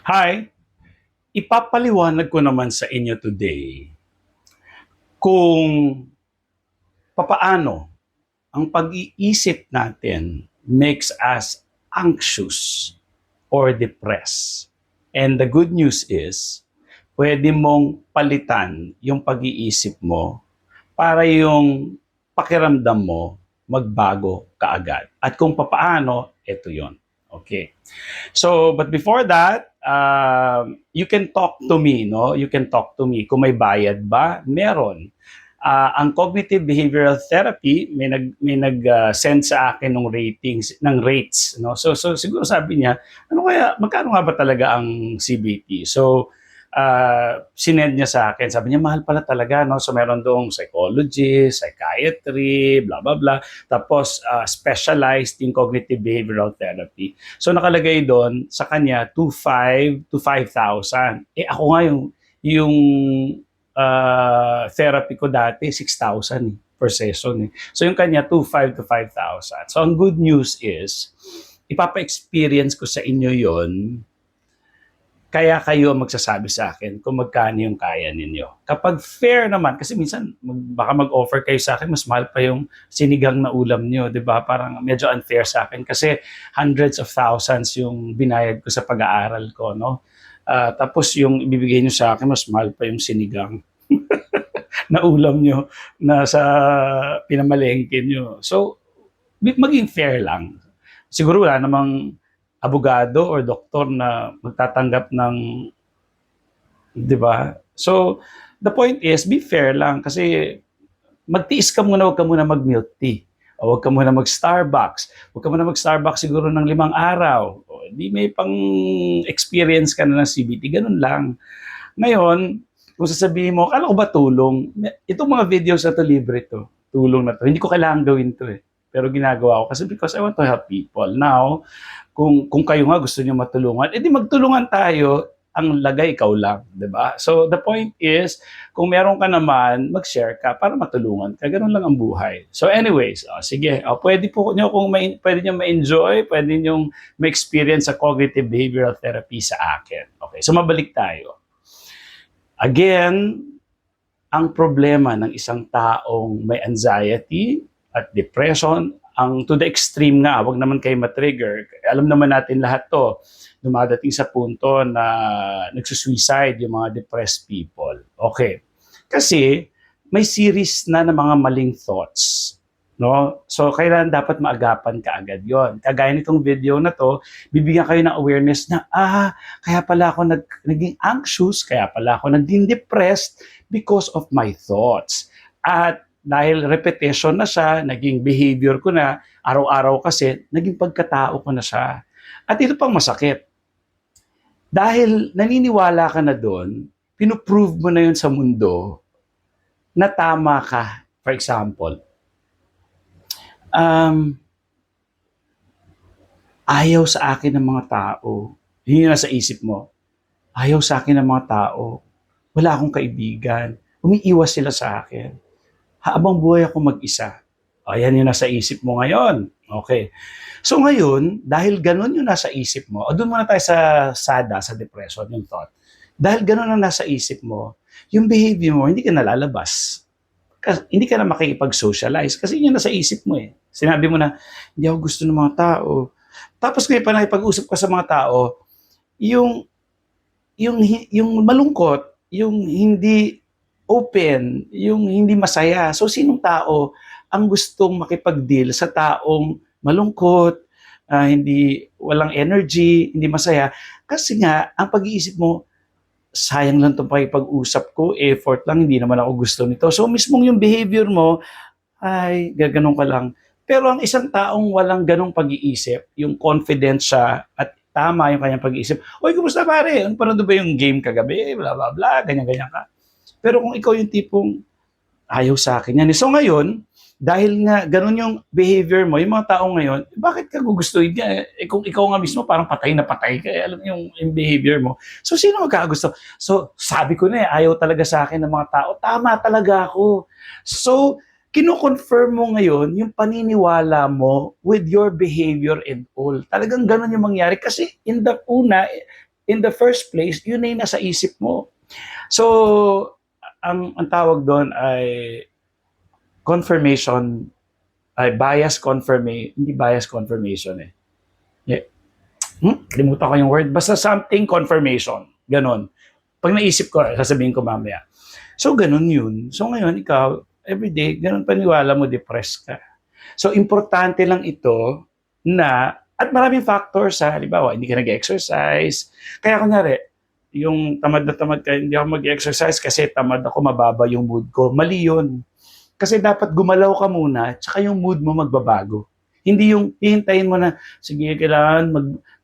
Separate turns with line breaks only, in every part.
Hi, ipapaliwanag ko naman sa inyo today kung papaano ang pag-iisip natin makes us anxious or depressed. And the good news is, pwede mong palitan yung pag-iisip mo para yung pakiramdam mo magbago kaagad. At kung papaano, ito yon. Okay. So, but before that, you can talk to me, no? You can talk to me. Kung may bayad ba? Meron. Ang cognitive behavioral therapy may nag send sa akin ng ratings ng rates, no? So siguro sabi niya, ano kaya magkano nga ba talaga ang CBT? So sinend niya sa akin. Sabi niya, mahal pala talaga, no? So meron doong psychology, psychiatry, blah blah blah. Tapos specialized in cognitive behavioral therapy. So nakalagay doon sa kanya 2,500 to 5,000. Ako nga yung therapy ko dati 6,000 per session. So yung kanya 2,500 to 5,000. So ang good news is, ipapa-experience ko sa inyo yon, kaya kayo magsasabi sa akin kung magkano yung kaya ninyo. Kapag fair naman, kasi minsan baka mag-offer kayo sa akin, mas mahal pa yung sinigang na ulam nyo, di ba? Parang medyo unfair sa akin kasi hundreds of thousands yung binayad ko sa pag-aaral ko, no? Tapos yung ibibigay nyo sa akin, mas mahal pa yung sinigang na ulam nyo na sa pinamalengke nyo. So, maging fair lang. Siguro wala namang abogado or doktor na magtatanggap ng, 'di ba? So, the point is, be fair lang kasi magtiis ka muna, wag ka muna mag-milk tea. O wag ka muna mag-Starbucks. Wag ka muna mag-Starbucks siguro ng 5 araw. O, di may pang experience ka na ng CBT. Ganun lang. Ngayon, kung sasabihin mo, akala ko ba tulong? Itong mga videos na to, libre to. Tulong na to. Hindi ko kailangan gawin to eh. Pero ginagawa ko kasi because I want to help people. Now, kung kayo nga gusto niyo matulungan, edi magtulungan tayo. Ang lagay ikaw lang, 'di ba? So the point is, kung meron ka naman, mag-share ka para matulungan ka. Ganun lang ang buhay. So anyways, sige, pwede po niyo kung pwede niyo ma-enjoy, pwede niyo ma-experience sa cognitive behavioral therapy sa akin. Okay, so mabalik tayo. Again, ang problema ng isang taong may anxiety at depression, ang to the extreme nga, wag naman kayo matrigger. Alam naman natin lahat to, dumadating sa punto na nagsusuicide yung mga depressed people. Okay. Kasi may series na ng mga maling thoughts. No? So, kailangan dapat maagapan ka agad yon. Kagaya nitong video na to, bibigyan kayo ng awareness na, kaya pala ako naging anxious, kaya pala ako naging depressed because of my thoughts. At dahil repetition na siya, naging behavior ko na, araw-araw kasi, naging pagkatao ko na siya. At ito pang masakit. Dahil naniniwala ka na doon, pinuprove mo na yun sa mundo na tama ka. For example, ayaw sa akin ng mga tao. Yun yung nasa isip mo. Ayaw sa akin ng mga tao. Wala akong kaibigan. Umiiwas sila sa akin. Habang buhay ako mag-isa. Ayan yung nasa isip mo ngayon. Okay. So ngayon, dahil ganun yung nasa isip mo, doon muna tayo sa SADA, sa depression, yung thought. Dahil ganun ang nasa isip mo, yung behavior mo, hindi ka nalalabas. Kasi, hindi ka na makikipag-socialize kasi yun nasa isip mo eh. Sinabi mo na, hindi ako gusto ng mga tao. Tapos kung nakipag-usap ka sa mga tao, yung, yung malungkot, yung hindi open, yung hindi masaya. So, sinong tao ang gustong makipag-deal sa taong malungkot, hindi, walang energy, hindi masaya? Kasi nga, ang pag-iisip mo, sayang lang itong pakipag-usap ko, effort lang, hindi naman ako gusto nito. So, mismong yung behavior mo, ay, gaganon ka lang. Pero ang isang taong walang ganong pag-iisip, yung confident siya at tama yung kanyang pag-iisip, oy, kumusta pare? Parang ba yung game kagabi? Bla, bla, bla, ganyan-ganyan ka. Pero kung ikaw yung tipong, ayaw sa akin yan. So ngayon, dahil nga ganun yung behavior mo, yung mga tao ngayon, bakit ka gugustuhin ka? Kung ikaw nga mismo parang patay na patay ka, alam yung behavior mo. So sino magkagusto? So sabi ko na ayaw talaga sa akin ng mga tao. Tama talaga ako. So kino-confirm mo ngayon yung paniniwala mo with your behavior and all. Talagang ganun yung mangyari. Kasi in the una, in the first place, yun na yung nasa isip mo. So, ang tawag doon ay confirmation, ay bias confirmation, hindi bias confirmation eh. Yeah. Limutan ko yung word. Basta something confirmation. Ganon. Pag naisip ko, sasabihin ko mamaya. So, ganon yun. So, ngayon, ikaw, everyday, ganon paniwala mo, depressed ka. So, importante lang ito na, at maraming factors ha, halimbawa, hindi ka nag-exercise. Kaya kunyari, yung tamad na tamad ka, hindi ako mag-exercise kasi tamad ako, mababa yung mood ko. Mali yun. Kasi dapat gumalaw ka muna, tsaka yung mood mo magbabago. Hindi yung hihintayin mo na, sige, kailangan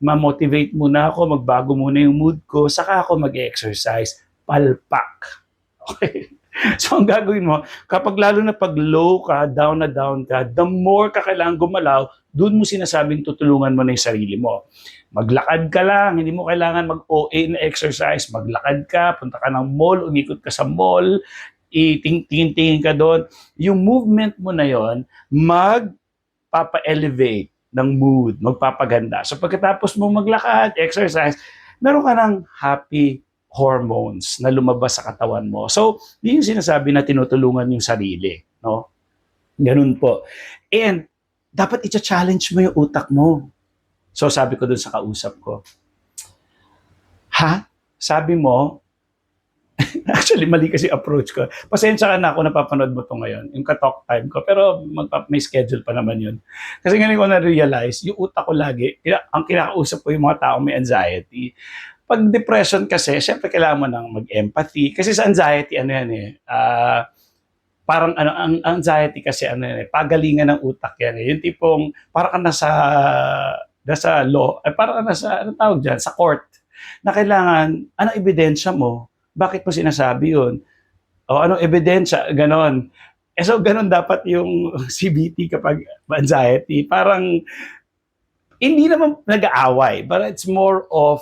ma-motivate muna ako, magbago muna yung mood ko, saka ako mag-exercise. Palpak. Okay? So, ang gagawin mo, kapag lalo na pag low ka, down na down ka, the more ka kailangan gumalaw, doon mo sinasabing tutulungan mo na yung sarili mo. Maglakad ka lang, hindi mo kailangan mag-OA na exercise. Maglakad ka, punta ka ng mall, umikot ka sa mall, tingin-tingin ka doon. Yung movement mo na yon magpapa-elevate ng mood, magpapaganda. So pagkatapos mo maglakad, exercise, meron ka ng happy hormones na lumabas sa katawan mo. So, yun yung sinasabi na tinutulungan yung sarili. No? Ganun po. And, dapat i-challenge mo yung utak mo. So, sabi ko dun sa kausap ko, ha? Sabi mo, actually, mali kasi approach ko. Pasensya ka na ako napapanood mo to ngayon, yung ka-talk time ko. Pero may schedule pa naman yun. Kasi ngayon ko na-realize, yung utak ko lagi, ang kinakausap ko yung mga tao may anxiety. Pag depression kasi, syempre kailangan mo nang mag-empathy. Kasi sa anxiety, ano yan eh, parang ano, ang anxiety kasi ano yan eh, pagalingan ng utak yan eh. Yung tipong, parang ka nasa law, parang ka nasa, ano tawag dyan, sa court, na kailangan, anong ebidensya mo? Bakit mo sinasabi yun? O anong ebidensya? Ganon. So, ganon dapat yung CBT kapag anxiety. Parang, hindi naman nag-aaway, but it's more of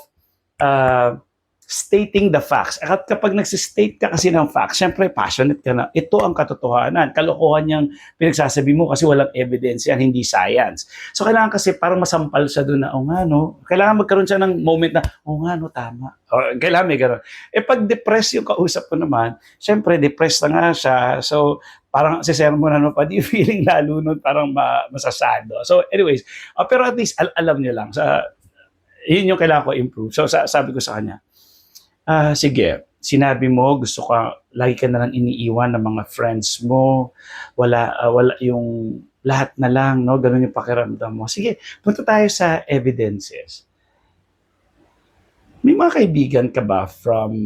stating the facts. At kapag nagsistate ka kasi ng facts, syempre passionate ka na. Ito ang katotohanan. Kalokohan niyang pinagsasabi mo kasi walang evidence yan, hindi science. So kailangan kasi parang masampal siya doon na, nga no, kailangan magkaroon siya ng moment na, nga no, tama. O, kailangan may gano'n. Pag depressed yung kausap ko naman, syempre depressed na nga siya. So parang si sermon ano pa, di feeling lalo nun parang masasado. So anyways, pero at least alam niyo lang, yun yung kailangan ko improve. So sabi ko sa kanya, sige, sinabi mo gusto ka, lagi ka na lang iniiwan ng mga friends mo, wala yung lahat na lang, no? Ganun yung pakiramdam mo. Sige, punta tayo sa evidences. May mga kaibigan ka ba from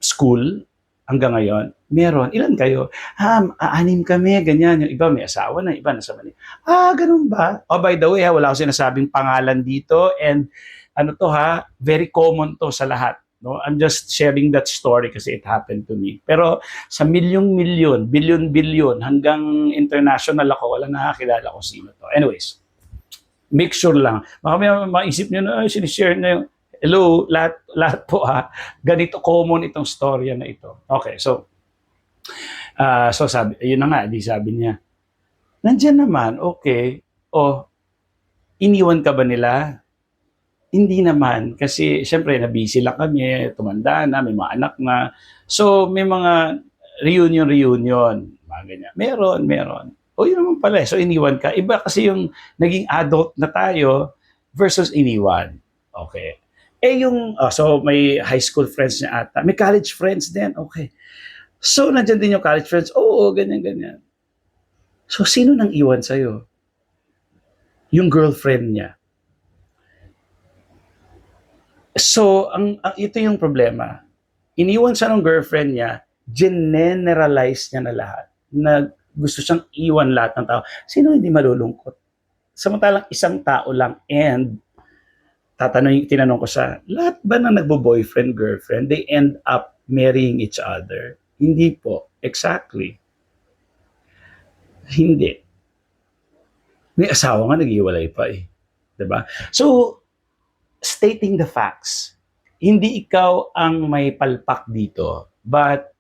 school hanggang ngayon? Meron. Ilan kayo? 6 kami, ganyan. Yung iba may asawa na, iba nasa Manila. Ganun ba? Oh, by the way, wala akong sinasabing pangalan dito and ano to very common to sa lahat. No? I'm just sharing that story kasi it happened to me. Pero sa milyong-milyon, bilyon-bilyon, hanggang international ako, wala nakakilala ko sino to. Anyways, make sure lang. Baka may maisip nyo na, sinishare na yung, hello, lahat po ganito common itong storya na ito. Okay, so sabi, yun na nga, di sabi niya, nandyan naman, okay, iniwan ka ba nila? Hindi naman, kasi syempre na-busy lang kami, tumanda na, may mga anak na. So may mga reunion, mga ganyan. Meron. Yun naman pala. So iniwan ka. Iba kasi yung naging adult na tayo versus iniwan. Okay. So may high school friends niya ata. May college friends din. Okay. So nandiyan din yung college friends. Oo, ganyan. So sino nang iwan sa'yo? Yung girlfriend niya. So, ito yung problema. Iniwan siya ng girlfriend niya, generalize niya na lahat. Na gusto siyang iwan lahat ng tao. Sino hindi malulungkot? Samantalang isang tao lang and tinanong ko siya, lahat ba na nagbo-boyfriend, girlfriend, they end up marrying each other? Hindi po. Exactly. Hindi. May asawa nga nag-iwalay pa eh. Diba? So, stating the facts. Hindi ikaw ang may palpak dito, but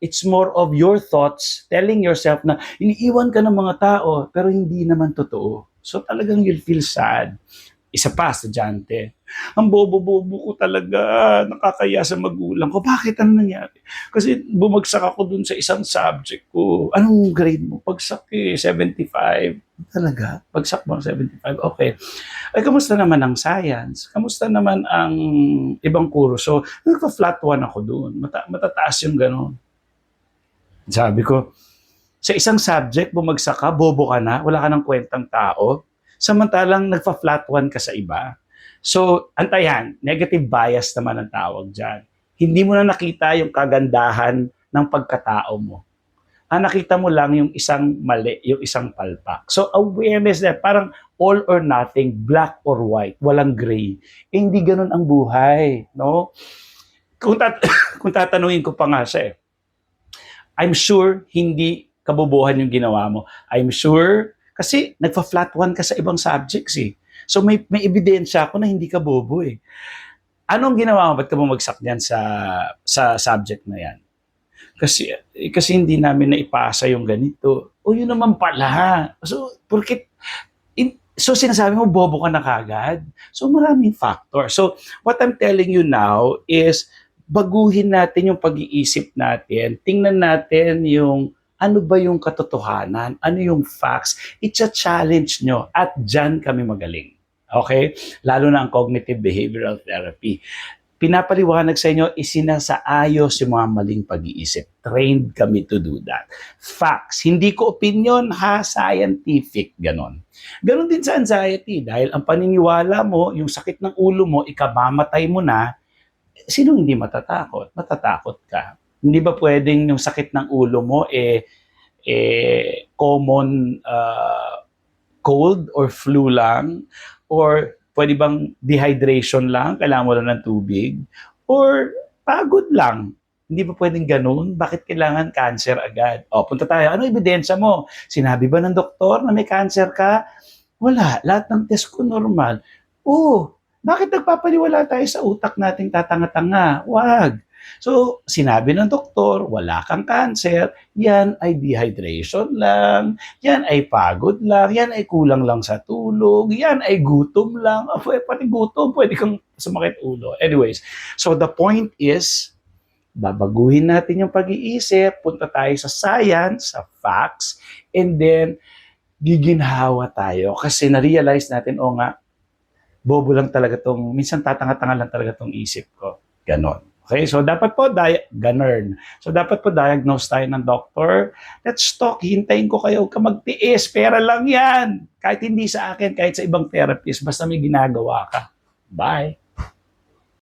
it's more of your thoughts telling yourself na iniiwan ka ng mga tao pero hindi naman totoo. So talagang you'll feel sad. Isa pa, estudyante. Ang bobo-bobo ko talaga, nakakaya sa magulang ko. Bakit? Ano nangyari? Kasi bumagsak ako dun sa isang subject ko. Anong grade mo? Pagsak 75. Talaga? Pagsak mo 75? Okay. Ay, kamusta naman ang science? Kamusta naman ang ibang kurso? Nagpa-flat 1 ako dun. Matataas yung gano'n. Sabi ko, sa isang subject, bumagsak ka, bobo ka na, wala ka ng kwentang tao. Samantalang nagpa-flat 1 ka sa iba. So, antayan, negative bias naman ang tawag dyan. Hindi mo na nakita yung kagandahan ng pagkatao mo. Nakita mo lang yung isang mali, yung isang palpak. So, awareness na parang all or nothing, black or white, walang gray. Hindi ganun ang buhay, no? Kung, kung tatanungin ko pa nga siya I'm sure hindi kabobohan yung ginawa mo. I'm sure kasi nagpa-flat 1 ka sa ibang subjects eh. So may ebidensya ako na hindi ka bobo eh. Anong ginawa mo? Ba't ka bumagsak diyan sa subject na yan? Kasi hindi namin naipasa yung ganito. O yun naman pala. So so sinasabi mo bobo ka na kagad. So maraming factor. So what I'm telling you now is baguhin natin yung pag-iisip natin. Tingnan natin yung ano ba yung katotohanan, ano yung facts. Itcha-challenge nyo at dyan kami magaling. Okay? Lalo na ang cognitive behavioral therapy. Pinapaliwanag sa inyo, isinasaayos yung mga maling pag-iisip. Trained kami to do that. Facts. Hindi ko opinion ha, scientific. Ganon. Ganon din sa anxiety. Dahil ang paniniwala mo, yung sakit ng ulo mo, ikamamatay mo na, sino hindi matatakot? Matatakot ka. Hindi ba pwedeng yung sakit ng ulo mo common cold or flu lang? Or pwede bang dehydration lang? Kailangan mo lang ng tubig? Or pagod lang? Hindi ba pwedeng ganun? Bakit kailangan cancer agad? O, punta tayo. Ano ebidensya mo? Sinabi ba ng doktor na may cancer ka? Wala. Lahat ng test ko normal. Bakit nagpapaniwala tayo sa utak nating tatanga-tanga? Wag. So, sinabi ng doktor, wala kang cancer, yan ay dehydration lang, yan ay pagod lang, yan ay kulang lang sa tulog, yan ay gutom lang. Pati gutom, pwede kang sumakit ulo. Anyways, so the point is, babaguhin natin yung pag-iisip, punta tayo sa science, sa facts, and then giginhawa tayo kasi na-realize natin, nga, bobo lang talaga minsan tatanga-tanga lang talaga tong isip ko. Ganon. Okay, so dapat po, ganun. So dapat po diagnose tayo ng doctor. Let's talk, hintayin ko kayo, huwag ka magtiis, pera lang yan. Kahit hindi sa akin, kahit sa ibang therapist, basta may ginagawa ka. Bye.